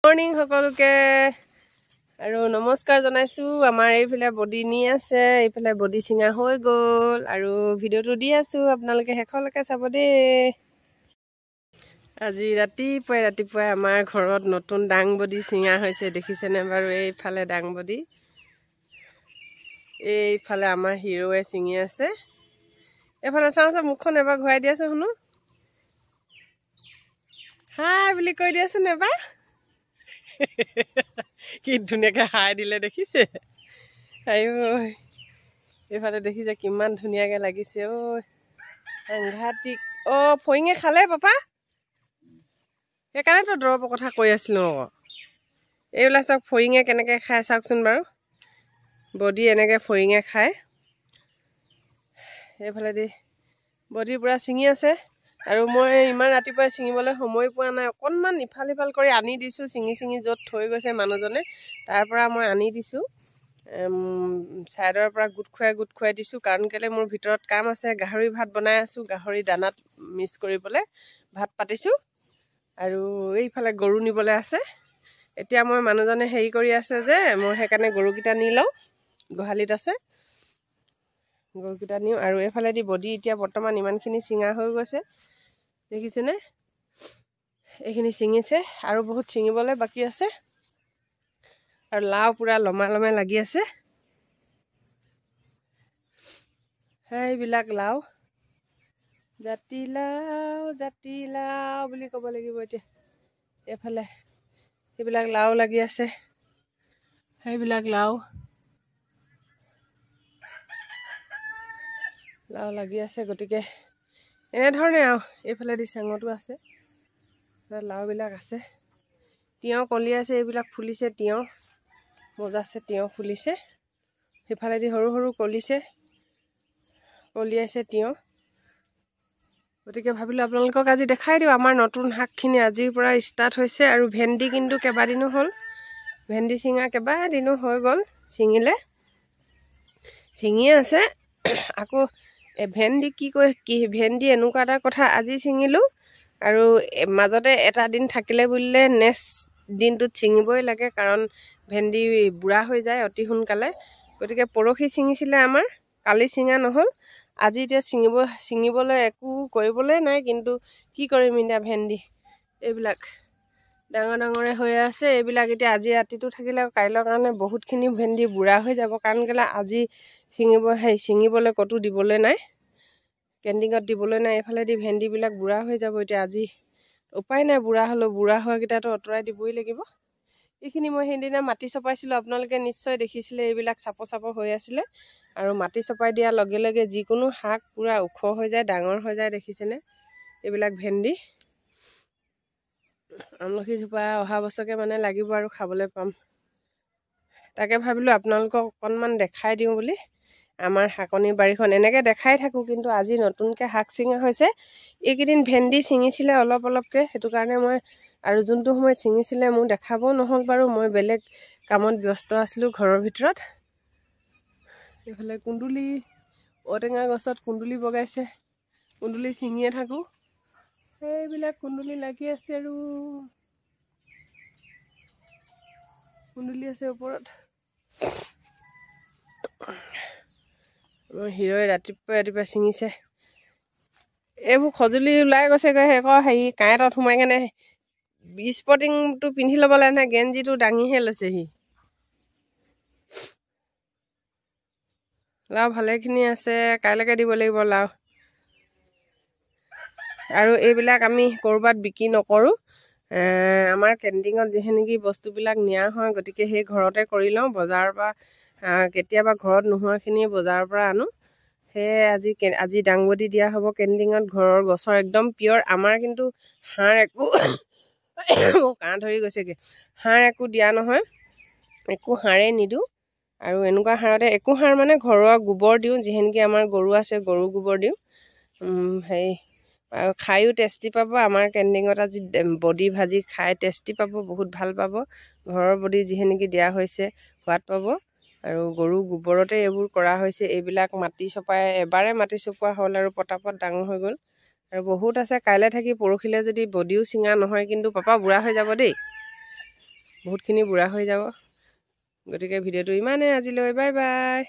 Morning সকলোকে আৰু নমস্কাৰ জনাইছোঁ। আমাৰ এইফালে বডি নি আছে, এইফালে বডি চিঙা হৈ গ'ল আৰু ভিডিঅ'টো দি আছোঁ, আপোনালোকে শেষলৈকে চাব দেই। আজি ৰাতিপুৱাই আমাৰ ঘৰত নতুন দাংবডি চিঙা হৈছে, দেখিছেনে বাৰু? এইফালে দাংবডি, এইফালে আমাৰ হিৰোৱে চিঙি আছে। এইফালে চাওঁ মুখখন এবাৰ ঘূৰাই দি আছোঁ, শুনো হাই বুলি কৈ দিয়াচোন এবাৰ। কি ধুনীয়াকৈ হাই দিলে দেখিছে? আইঐ, এইফালে দেখিছে কিমান ধুনীয়াকৈ লাগিছে। ঐ সাংঘাতিক। অ' ফৰিঙে খালে পাপা, সেইকাৰণেতো দৰৱৰ কথা কৈ আছিলোঁ। আকৌ এইবিলাক চাওক ফৰিঙে কেনেকৈ খায় চাওকচোন বাৰু। বডি এনেকৈ ফৰিঙে খায়। এইফালেদি বডিৰ পৰা ছিঙি আছে আৰু মই ইমান ৰাতিপুৱাই ছিঙিবলৈ সময় পোৱা নাই। অকণমান ইফাল সিফাল কৰি আনি দিছোঁ, ছিঙি য'ত থৈ গৈছে মানুহজনে তাৰ পৰা মই আনি দিছোঁ। ছাইডৰ পৰা গোট খুৱাই দিছোঁ, কাৰণ কেলৈ মোৰ ভিতৰত কাম আছে। গাহৰি ভাত বনাই আছোঁ, গাহৰি দানাত মিক্স কৰিবলৈ ভাত পাতিছোঁ আৰু এইফালে গৰু নিবলৈ আছে। এতিয়া মই মানুহজনে হেৰি কৰি আছে যে, মই সেইকাৰণে গৰুকেইটা নি লওঁ, গোহালিত আছে, গৰুকেইটা নিওঁ। আৰু এইফালেদি বডি এতিয়া বৰ্তমান ইমানখিনি চিঙা হৈ গৈছে, দেখিছেনে? এইখিনি ছিঙিছে আৰু বহুত ছিঙিবলৈ বাকী আছে। আৰু লাও পুৰা লমাই লাগি আছে। সেইবিলাক লাও, জাতিলাও বুলি ক'ব লাগিব এতিয়া। এইফালে সেইবিলাক লাও লাগি আছে, সেইবিলাক লাও লাগি আছে। গতিকে এনেধৰণে আৰু এইফালেদি চেঙতো আছে, লাওবিলাক আছে। তিয়ঁহ কলি আছে, এইবিলাক ফুলিছে। তিয়ঁহ মজাছে, তিয়ঁহ ফুলিছে। সেইফালেদি সৰু সৰু কলিয়াইছে তিয়ঁহ। গতিকে ভাবিলোঁ আপোনালোকক আজি দেখাই দিওঁ আমাৰ নতুন শাকখিনি আজিৰ পৰা ষ্টাৰ্ট হৈছে। আৰু ভেন্দি কিন্তু কেইবাদিনো হ'ল, ভেন্দি চিঙা কেইবাদিনো হৈ গ'ল। ছিঙিয়ে আছে। আকৌ ভেন্দি ভেন্দি এনেকুৱা এটা কথা, আজি ছিঙিলোঁ আৰু মাজতে এটা দিন থাকিলে বুলিলে নেক্সট দিনটোত ছিঙিবই লাগে, কাৰণ ভেন্দি বুঢ়া হৈ যায় অতি সোনকালে। গতিকে পৰহি ছিঙিছিলে আমাৰ, কালি ছিঙা নহ'ল। আজি এতিয়া ছিঙিবলৈ একো কৰিবলৈ নাই, কিন্তু কি কৰিম এতিয়া। ভেন্দি এইবিলাক ডাঙৰে হৈ আছে। এইবিলাক এতিয়া আজি ৰাতিটো থাকিলে কাইলৈৰ কাৰণে বহুতখিনি ভেন্দি বুঢ়া হৈ যাব, কাৰণ কেলৈ আজি ছিঙিবলৈ ক'তো দিবলৈ নাই, কেণ্টিঙত দিবলৈ নাই। এইফালেদি ভেন্দিবিলাক বুঢ়া হৈ যাব এতিয়া। আজি উপায় নাই, বুঢ়া হোৱাকেইটাতো আঁতৰাই দিবই লাগিব। এইখিনি মই সেইদিনা মাটি চপাইছিলোঁ, আপোনালোকে নিশ্চয় দেখিছিলে। এইবিলাক চাপ হৈ আছিলে আৰু মাটি চপাই দিয়াৰ লগে লগে যিকোনো শাক পূৰা ওখ হৈ যায়, ডাঙৰ হৈ যায়। দেখিছেনে? এইবিলাক ভেন্দি আমলখিজোপা অহা বছৰকৈ মানে লাগিব আৰু খাবলৈ পাম। তাকে ভাবিলোঁ আপোনালোকক অকণমান দেখাই দিওঁ বুলি। আমাৰ শাকনি বাৰীখন এনেকৈ দেখাই থাকোঁ, কিন্তু আজি নতুনকৈ শাক ছিঙা হৈছে। এইকেইদিন ভেন্দি ছিঙিছিলে অলপকৈ, সেইটো কাৰণে মই আৰু যোনটো সময়ত ছিঙিছিলে মোৰ দেখাবও নহ'ল বাৰু। মই বেলেগ কামত ব্যস্ত আছিলোঁ ঘৰৰ ভিতৰত। এইফালে কুন্দুলি, ঔটেঙা গছত কুন্দুলি বগাইছে, কুন্দুলি ছিঙিয়ে থাকোঁ। সেইবিলাক কুন্দুলি লাগি আছে আৰু কুন্দুলি আছে ওপৰত। মোৰ হিৰোই ৰাতিপুৱাই ছিঙিছে। এইবোৰ সঁজুলি ওলাই গৈছেগৈ। আকৌ হেৰি কাঁইটত সোমাই কেনে স্পৰ্টিংটো পিন্ধি ল'ব লাগে নহয়, গেঞ্জিটো দাঙিহে লৈছে সি। লাও ভালেখিনি আছে, কাইলৈকে দিব লাগিব লাও। আৰু এইবিলাক আমি ক'ৰবাত বিক্ৰী নকৰোঁ, আমাৰ কেণ্টিঙত যিখিনি বস্তুবিলাক নিয়া হয়, গতিকে সেই ঘৰতে কৰি লওঁ। বজাৰৰ পৰা কেতিয়াবা ঘৰত নোহোৱাখিনি বজাৰৰ পৰা আনো। সেয়ে আজি দাংবডি দিয়া হ'ব কেণ্টিঙত, ঘৰৰ গছৰ একদম পিয়ৰ। আমাৰ কিন্তু সাৰ একো কাঁহ ধৰি গৈছেগৈ, সাৰ একো দিয়া নহয়, একো সাৰেই নিদিওঁ। আৰু এনেকুৱা সাৰতে একো সাৰ মানে ঘৰুৱা গোবৰ দিওঁ, যিহেতুকে আমাৰ গৰু আছে, গৰু গোবৰ দিওঁ। হেৰি আৰু খায়ো টেষ্টি পাব। আমাৰ কেণ্টিঙত আজি বডি ভাজি খাই টেষ্টি পাব, বহুত ভাল পাব। ঘৰৰ বডি যিহেতুকে দিয়া হৈছে, সোৱাদ পাব। আৰু গৰু গোবৰতে এইবোৰ কৰা হৈছে। এইবিলাক মাটি চপাই এবাৰে মাটি চপোৱা হ'ল আৰু পটাপট ডাঙৰ হৈ গ'ল। আৰু বহুত আছে, কাইলৈ থাকি পৰহিলৈ যদি বডিও চিঙা নহয়, কিন্তু পাপা বুঢ়া হৈ যাব দেই। বহুতখিনি বুঢ়া হৈ যাব। গতিকে ভিডিঅ'টো ইমানেই আজিলৈ, বাই বাই।